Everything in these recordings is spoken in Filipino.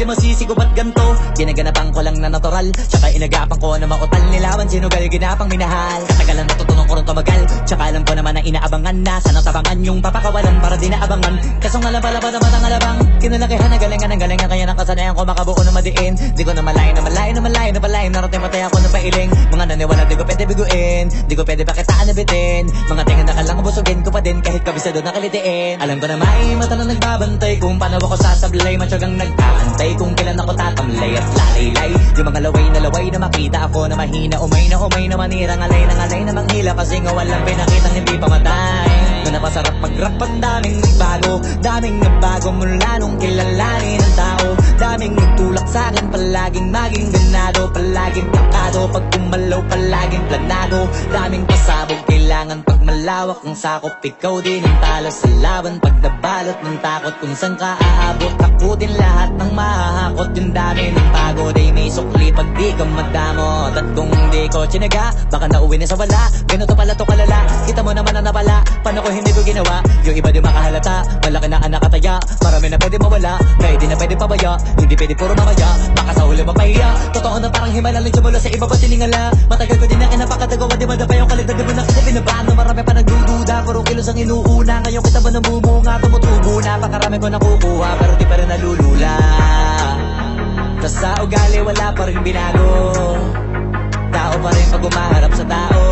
di masisigo ba't ganto? Ginaganapan ko lang na natural, tsaka inagapan ko na mautal nilawan. Sinugal ginapang minahal, katagalan natutunan ko rin tumagal. Tsaka alam ko naman na inaabangan na sana tabangan yung papakawalan para di naabangan. Kasong alam pala ba naman ang alabang kinalakihan na galingan ng galingan, kaya nakasanayan ko makabuo na madiin. Di ko na malayo na malayo na malayo na malayo, narating matay ako ng pailing. Mga naniwala di ko pwede biguin, di ko pwede pakitaan na bitin. Mga tingin na kalang busugin ko pa din kahit kabisado na kalitiin. Alam ko na may mata na nagbabantay kung paano ako sasablay. Matyagang nag-aantay kung kailan ako tatamlay at lalaylay. Yung mga laway na makita ako na mahina, umay na manira, ngalay na manghila. Kasi nga walang pinakitang hindi pamatay. Na napasarap mag-rap ang daming nagbago mula nung kilalanin ang tao. Daming nagtulak sa'kin, palaging maging ganado, palaging plakado, pag kumalaw palaging planado. Daming pasabog, kailangan pag malawak ang sakop. Ikaw din ang talo sa laban, pag nabalot ng takot kung saan ka aabot. Takutin lahat ng mahahakot, yung dami ng pagod ay may sukli pag di ka madamot. At kung di ko tsinaga, baka nauwi na sa wala. Ganito pala to kalala, kita mo naman ang napala. Paano ko hindi ko ginawa? Yung iba di makahalata, malaki na anak kataya. Marami na pwede mawala, kaya di na pwede pabaya. Hindi pwede puro mamaya, baka sa huli mapahiya. Totoo na parang himala lang mula sa iba ba tiningala. Matagal ko din na kinapakatagawa, di madapa yung kalidad. Di mo na kita binabano, marami pa nagdududa. Puro kilos ang inuuna, ngayon kita ba namumunga? Tumutubo na, pakarami ko nakukuha, pero di pa rin nalulula. Tas sa ugali wala pa rin binago, tao pa rin pag umaharap sa tao.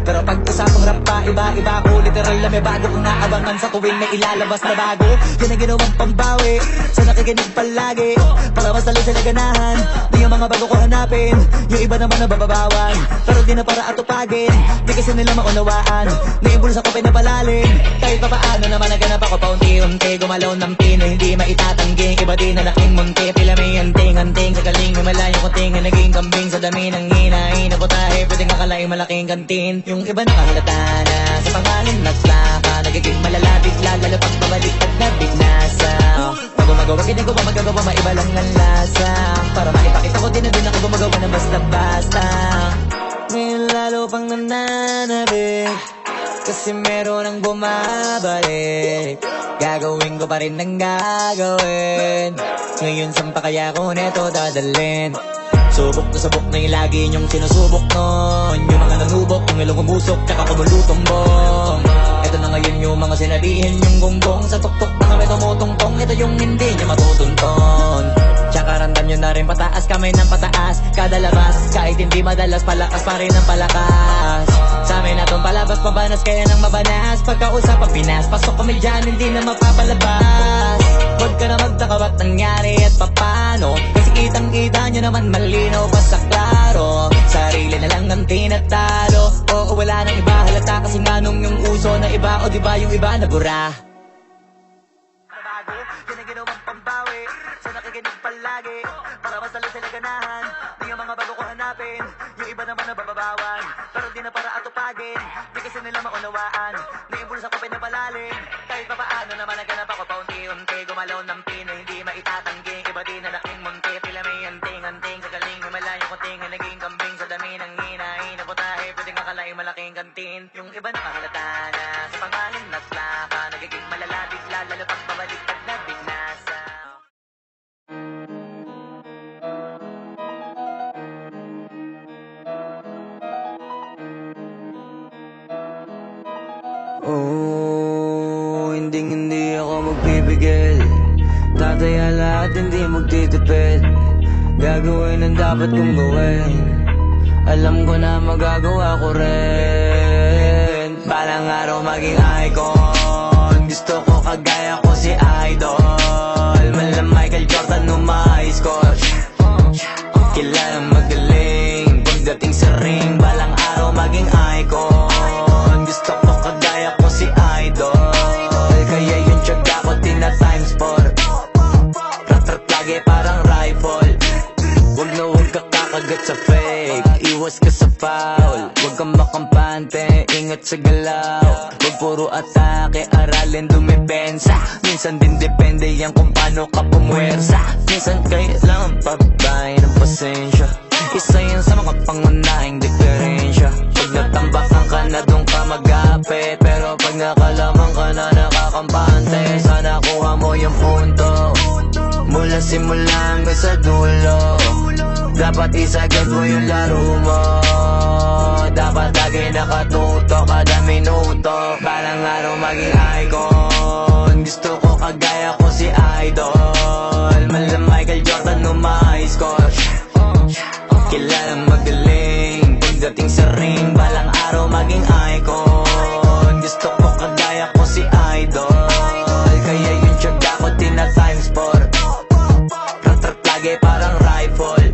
Pero pag usapang rap pa, iba-iba ko. Literal na may bago kong naabangan sa tuwing may ilalabas na bago. Yan ang ginawang pambawi sa nakikinig palagi, para mas lalo sila ganahan. Di yung mga bago ko hanapin, yung iba naman nababawan, pero di na para atupagin. Di kasi nila maunawaan, naibulsa ko pinapalalim. Kahit pa paano naman naganap ako paunti-unti. Gumalaw ng pino, hindi maitatanggi. Iba din na laking munti, pila may anting-anting. Sa galing may malayo kuting, naging kambing sa dami ng hinahin. Naputahe, pwedeng akalaing malaking kantin. Yung iba nakahalata na sa pangalan nagplaka, nagiging malala bigla, lalo pag pabaliktad na bignasa. Pag gumagawa, ginagawa, magagawa, maiba lang ang lasa. Para maipakita ko din na din ako gumagawa ng basta-basta. Ngayon lalo pang nananabik, kasi meron ang bumabalik. Gagawin ko pa rin ang gagawin. Ngayon saan pa kaya ko neto dadalhin? Subok na yung lagi niyong sinusubok nun. Yung mga nanubok, yung ilong umusok, tsaka kumutumbong. Ito na ngayon yung mga sinabihin yung gonggong. Sa tuktok na kami tumutungtong, ito yung hindi niya matutunton. Tsaka randam nyo na rin pataas, kamay ng pataas. Kada labas, kahit hindi madalas, palakas pa rin ang palakas. Sa amin natong palabas, pabanas, kaya nang mabanas. Pagkausap ang Pinas, pasok kami dyan, hindi na mapapalabas. Huwag ka na magtaka ba't nangyari at papano, kasi kitang-kita nyo naman malinaw pa sa klaro. Sarili na lang ang tinatalo, oo wala nang iba halata. Kasi nga nung yung uso na iba, o diba yung iba nabura. Nabago, yan ang ginawang pambawi sa nakikinig palagi, para mas lalo sila ganahan. Di yung mga bago ko hanapin, yung iba naman nababawan, pero di na para atupagin. Di kasi nila maunawaan, naimbulsa ko pinapalalim. Kahit pa paano naman naganap ako paunti-unti. Gumalaw ng pino, hindi maitatanggi. Iba din na laking munti, pila may anting-anting. Sa galing may malayo kuting, naging kambing sa dami ng hinahin. Naputahe, pwedeng akalaing malaking kantin. Yung iba nakahalata na sa pangalan nagplaka, nagiging malala bigla, lalo pag pabaliktad na bignasa. Oh, hindi ako magpipigil. Tataya lahat, hindi magtitipid. Gagawin ang dapat kong gawin. Alam ko na magagawa ko rin. Balang araw maging icon. Gusto ko kagaya ko si Idol. Mala Michael Jordan nung ma-high score. Kailangan magaling pagdating sa ring. Balang araw maging icon. Gusto ko kagaya ko si Idol. Kaya yung tiyaga ko tina-times 4. Rat-rat lagi parang rifle. Huwag na huwag ka kakagat sa fake, iwas ka sa foul. Huwag kang makampante, ingat sa galaw. Huwag puro atake, aralin dumepensa. Minsan din depende yan kung paano ka pumwersa. Minsan kailangan pabay ng pasensya. Isa yan sa mga pangunahing diferensya. Pag natambakan ka na doon ka mag-apit, pero pag nakalaman ka na nakakampante, sana kuha mo yung punto. Mula simula hanggang sa dulo, dapat isagad mo yung laro mo. Dapat lagi nakatuto kada minuto. Balang araw maging icon. Gusto ko kagaya ko si Idol. Mala Michael Jordan no my score. Kilalang magaling pagdating sa ring. Balang araw maging icon. Gusto ko kagaya ko si Idol. Kaya yung tiyaga ko tina-times 4. Rat-rat lagi parang rifle.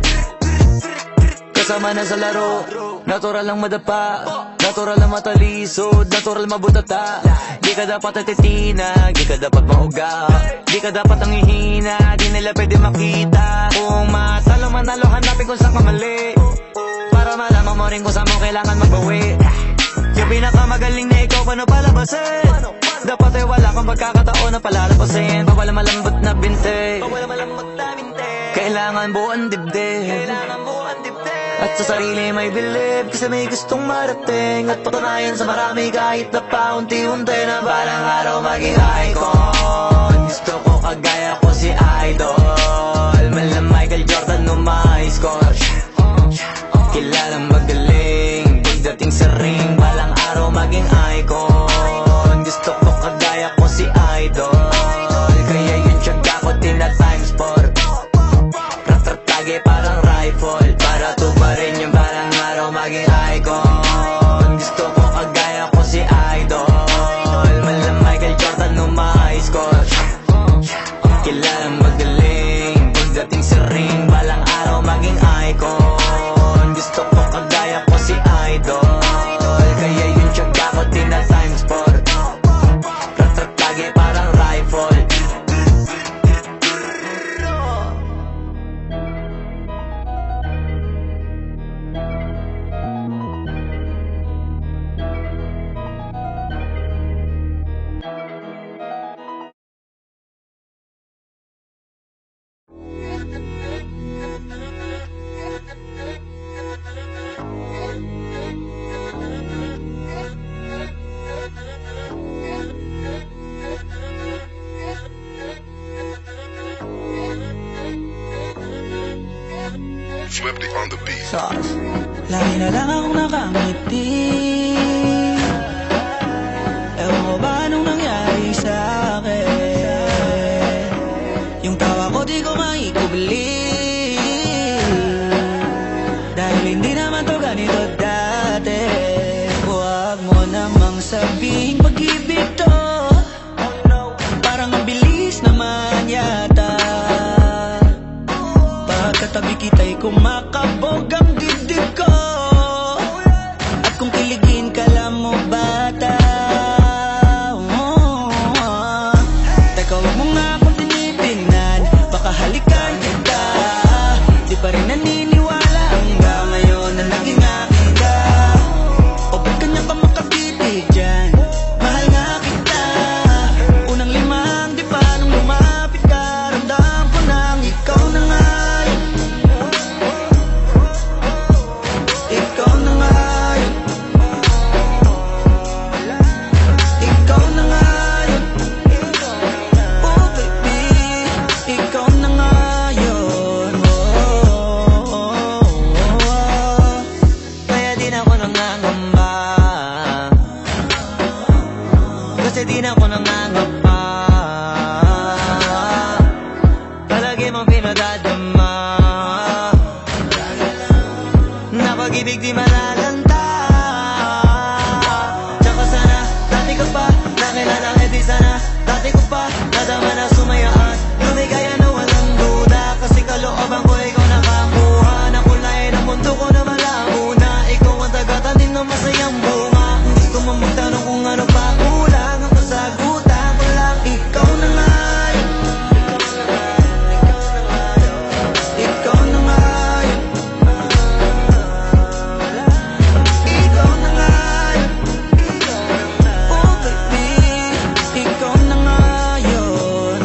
Kasama na sa laro, natural lang madapa, natural lang matalisod, natural mabutata. Di ka dapat natitinag, di ka dapat mauga, di ka dapat ang ihina, di nila pwede makita. Kung matalo manalo, hanapin kung saan ka mali, para malaman mo rin kung saan mo kailangan magbawi. Yung pinakamagaling na ikaw, paano palabasin? Dapat ay wala kang pagkakataon na palalabasin. Pawala malambot na binte, kailangan buuan dibdib, at sa sarili may believe, kasi may gustong marating at patunayan sa marami kahit na paunti-unti na balang araw maging icon. Gusto ko kagaya ko si Idol. Mala Michael Jordan no my score. Kilalang magaling pagdating sa ring. Balang araw maging icon. Gusto ko kagaya ko si Idol. Kaya yung tiyaga ko tina-times 4. Rat-rat lagi parang rifle, para tuparin yung balang araw maging icon. Gusto ko kagaya ko si Idol. Mala Michael Jordan no my score. Kilalang magaling pagdating sa ring. Balang araw maging icon. Gusto ko kagaya ko si Idol. Kaya yung tiyaga ko tina-times 4. Rat-rat lagi parang rifle. Swifty on the beat. Lagi na lang akong nakangiti. Ewan ko ba anong nangyari sa'kin? Yung tawa ko di ko maikubli, dahil hindi naman to ganito dati. Huwag mo namang sabihing pag-ibig to, parang ang bilis naman yata. Pagkatabi kita'y kumakabog ang dibdib ko, at kung kiligin ka lang mo bata. Teka, huwag mo nga akong tinitingnan, baka halikan kita. Di pa rin naniniwala hanggang ngayon na naging akin ka. O ba't kanya ka makapitig dyan? Mahal nga kita. Unang limang di pa nung lumapit ka, ramdam ko nang ikaw na nga. Ikaw na nga yun. Ikaw na nga yun. Oh baby, ikaw na nga yun. Kaya di na ako nangangamba, kasi di na ako nangangamba. Palagi mong pinadadama na pag-ibig di malalanta. Tsaka sana, dati ka pa nakilala, eh di sana dati ko pa nadama na sumayaan. Lumigaya na walang duda, kasi kalooban ko ikaw nakakuha. Nakulayan ang mundo ko na malabo na, ikaw ang tagatanim ng masayang bunga. Gusto mo magtanong kung ano pa kulang, ang kasagutan ko lang, ikaw na nga yun. Ikaw na nga yun. Ikaw na nga yun. Oh baby, ikaw na nga yun.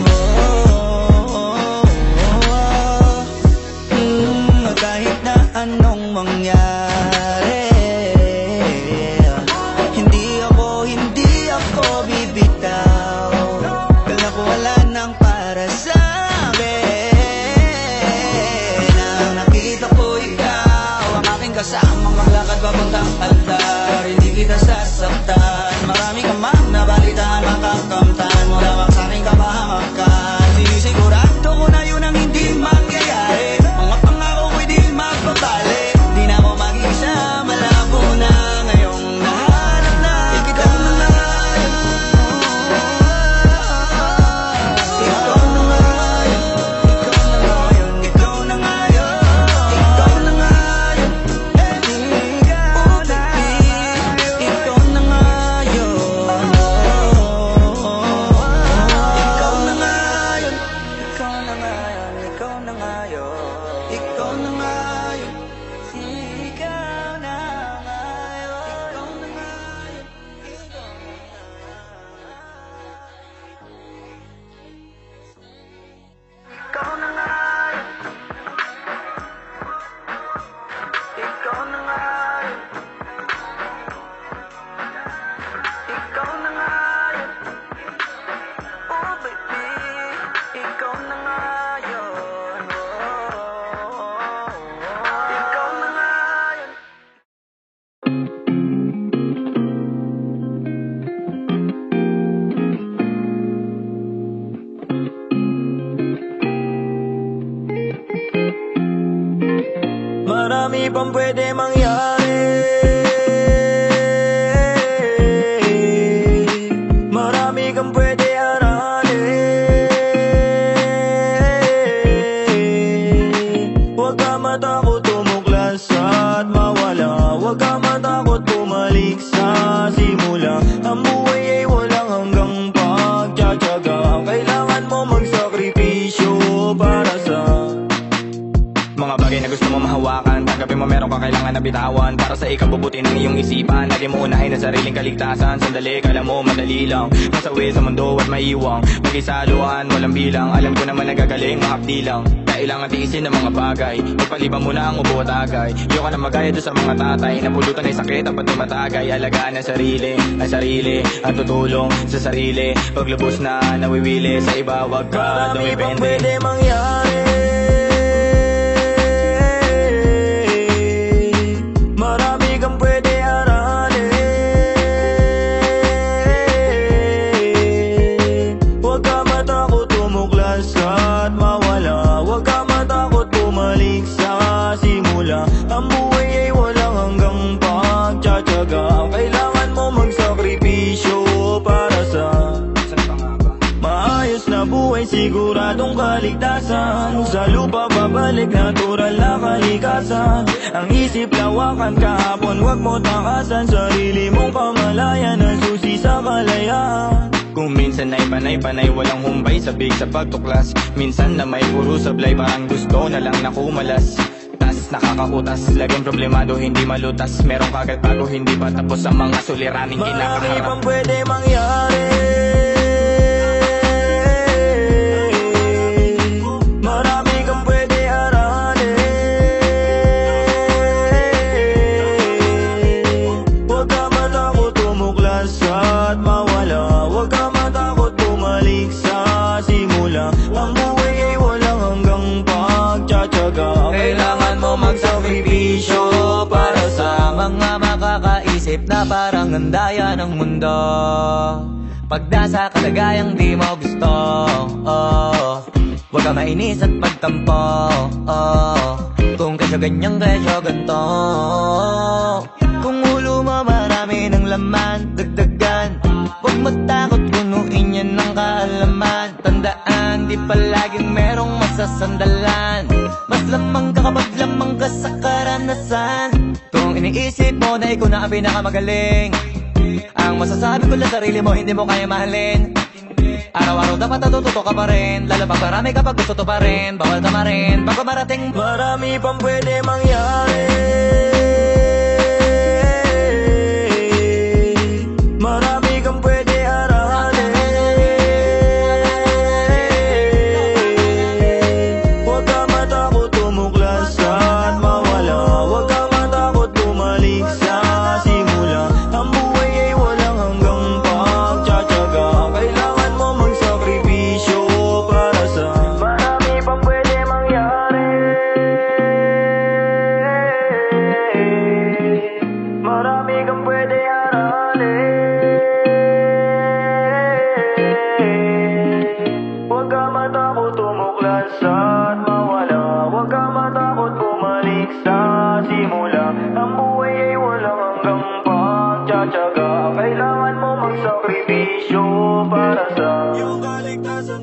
ang altar, hindi kita sasaktan. Marami ka mang nabalitaan, makakamtan mo lamang sa'king kapahamakan. Sinisigurado ko na yun ang hindi mangyayari. Mga pangako ko'y di magbabali. Di na ako mag-isa, malabo na ngayong nahanap na ikaw na nga. Ikaw na nga yun, ikaw na nga yun, ikaw na nga yun, ikaw na nga yun, ikaw na nga yun, ikaw na nga yun, ikaw na nga yun, ikaw na nga yun, ikaw na nga yun, ikaw na nga yun, ikaw na nga yun, ikaw na nga yun, ikaw na nga yun, ikaw na nga yun, oh baby, ikaw na nga yun, ikaw na nga yun. Marami pang pwede mangyari, marami kang pwede aralin. Huwag ka matakot tumuklas at mawala, huwag ka matakot bumalik sa simula. Ang buhay ay walang hanggang pagtsatsaga, kailangan mo magsakripisyo para sa mga bagay na gusto mo mahawakan. Tanggapin mo meron ka kailangan na bitawan para sa ikabubuti ng iyong isipan. Lagi mo unahin ang sariling kaligtasan. Sandali, kala mo madali lang masawi sa mundo at maiwang mag-isaluhan, walang bilang. Alam ko naman nagagaling, mahapdi lang. Kailangan tiisin ng mga bagay, magpaliban mo na ang ubo at agay. Iyo ka na magaya doon sa mga tatay napulutan ay sakit at pati matagay. Alagaan ang sarili at tutulong sa sarili. Paglubos na nawiwili sa iba, wag ka dumipende. Marami pang pwede mangyari, marami kang pwede aralin. Huwag ka matakot tumuklas at mawala, huwag ka matakot bumalik sa simula. Ang buhay ay walang hanggang pagtsatsaga, kailangan mo magsakripisyo para sa maayos na buhay, siguradong kaligtasan. Sa lupa babalik, natural na kalikasan. Ang isip lawakan kahapon, huwag mo takasan. Sarili mong pamalayan, ang susi sa kalayaan. Kung minsan ay panay-panay, walang humbay sabik sa pagtuklas. Minsan na may puro sablay, parang gusto na lang na kumalas. Tas nakakakutas, laging problemado, hindi malutas. Merong kagad bago, hindi pa tapos ang mga suliraning kinakaharap. Marami pang pwede mangyari, marami kang pwede aralin. Huwag ka matakot tumuklas at mawala, huwag ka matakot bumalik sa simula. Ang buhay ay walang hanggang pagtsatsaga, kailangan mo magsakripisyo para sa mga makakaisip na parang andaya ng mundo. Pag nasa kalagayang di mo gusto, huwag ka mainis at magtampo, kung kesyo ganyang kesyo ganto. Kung ulo mo marami ng laman, dagdagan. Huwag matakot punuin yan ng kaalaman. Tandaan, di palaging merong masasandalan. Mas lamang ka kapag lamang ka sa karanasan. Kung iniisip mo na ikaw na ang pinakamagaling, ang masasabi ko lang sarili mo, hindi mo kaya mahalin. Araw-araw dapat natututo ka pa rin, lalo pag marami kapag gusto to pa rin. Bawal ka marin, bago marating. Marami pang pwede mangyari, marami kang pwede aralin. Huwag ka matakot tumuklas at mawala, huwag ka matakot bumalik sa simula. Ang buhay ay walang hanggang pagtsatsaga, kailangan mo magsakripisyo para sa marami pang pwede mangyari. sakripisyo para sa iyong kaligtasan.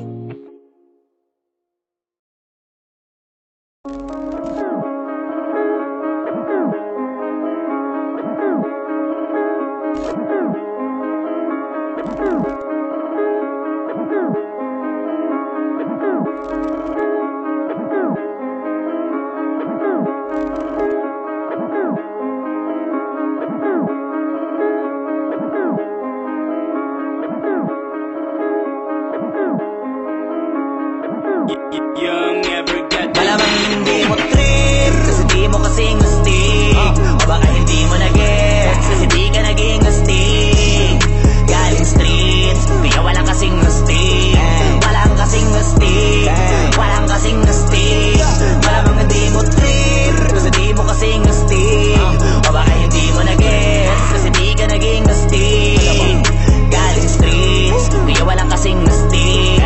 Malamang hindi mo trip kasi di mo kasing astig. O baka hindi mo na-gets kasi di ka naging astig. Galing streets, kaya walang kasing astig. Walang kasing astig, walang kasing astig. Malamang hindi mo trip kasi di mo kasing astig. O baka hindi mo na-gets kasi di ka naging astig. Galing streets, kaya walang kasing astig.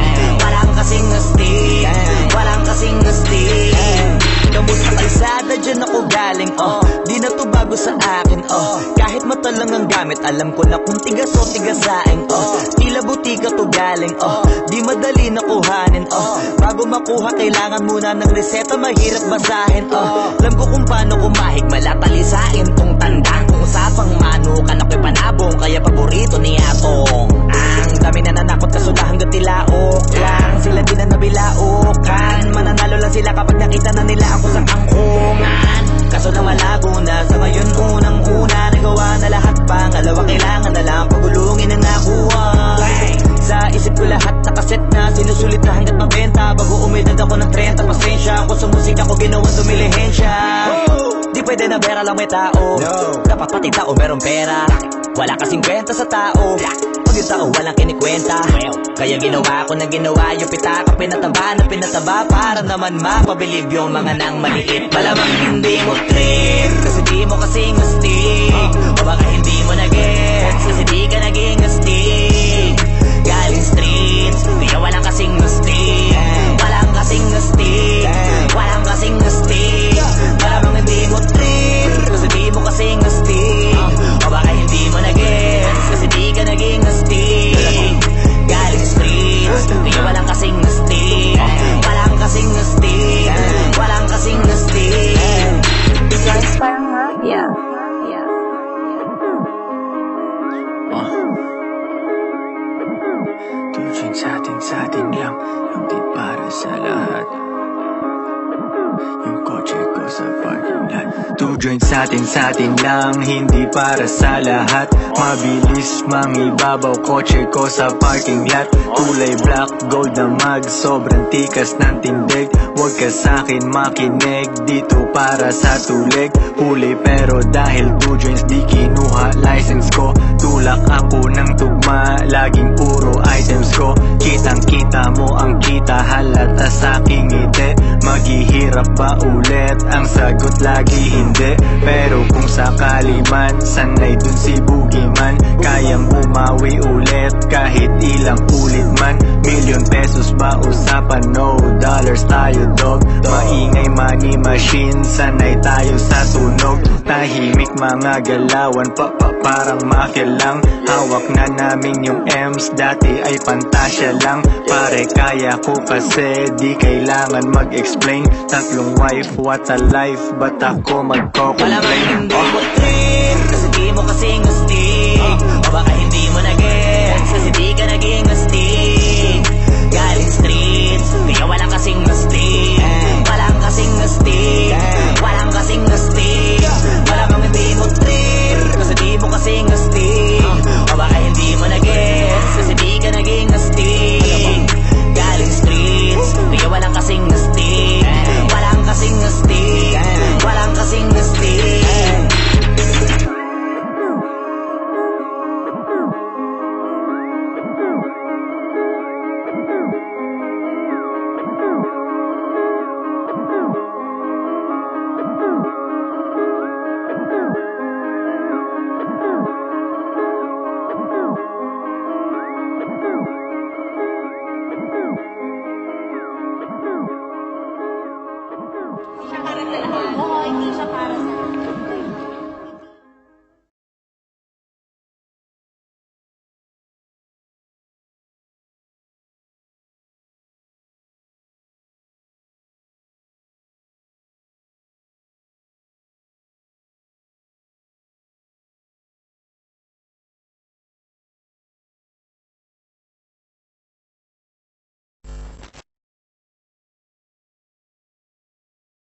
Walang kasing astig, walang kasing astig. Kamusta kalsada, dyan ako galing, di na to bago sa akin, kahit mata lang ang gamit, alam ko na kung tigas o tigasain, tila butika to galing, di madali na kuhanin, bago makuha kailangan muna ng reseta, mahirap basahin, alam ko kung paano kumahig, malatalisain tong tandang, kung usapang manukan ako'y panabong, kaya paborito ni Atong. Ang dami na nanakot kaso hanggang tilaok lang, sila din na nabilaukan, mananalo lang sila kapag nakita na nila ako sa angkungan. Kaso na malago na sa ngayon, unang-una nagawa na lahat, pangalawa kailangan na lang pagulungin ang nakuha. Sa isip ko lahat nakaset na, sinusulit na hanggat mabenta, bago umedad ako ng 30, pasensya ako sa musika ko ginawang dumilihensya. Di pwede na pera lang may tao, dapat pati tao merong pera. Wala kasing kwenta sa tao, pag yung tao walang kinikwenta. Kaya ginawa ko na ginawa yung pitaka, pinataba na pinataba, para naman mapabilib yung mga nang maliit. Malamang hindi mo trip kasi di mo kasing astig. O baka hindi mo na-gets kasi di ka naging astig. Galing streets, kaya walang kasing astig. Walang kasing astig, walang kasing astig. Malamang hindi mo trip kasi di mo kasing astig. O baka hindi mo na-gets kasi di ka naging astig. Galing streets, kaya walang kasing astig. Walang kasing astig, walang kasing astig. Guys, parang mafia. Tujuan sa atin lang, hindi para sa lahat. Yung kotse ko sa parking lot. Two joints sa atin lang, hindi para sa lahat. Mabilis mangibabaw, kotse ko sa parking lot. Kulay black, gold na mag, sobrang tikas ng tindig. Huwag ka sa'kin makinig, dito para sa tulig. Huli pero dahil two joints di kinuha license ko. Tulak ako ng tugma, laging puro items ko. Kitang kita mo ang kita, halata sa'king ngiti. Maghihirap ba ulit? Ang sagot lagi hindi. Pero kung sakali man, sanay dun si Boogeyman. Kayang bumawi ulit kahit ilang ulit man. Million pesos ba usapan? No dollars tayo dog. Maingay money machine, sanay tayo sa tunog. Tahimik mga galawan, parang mafia lang. Hawak na namin yung M's, dati ay pantasya lang. Pare kaya ko kasi di kailangan mag-explain. Tatlong wife, what a life, ba't ako Malamang magko-complain? hindi mo trip kasi di mo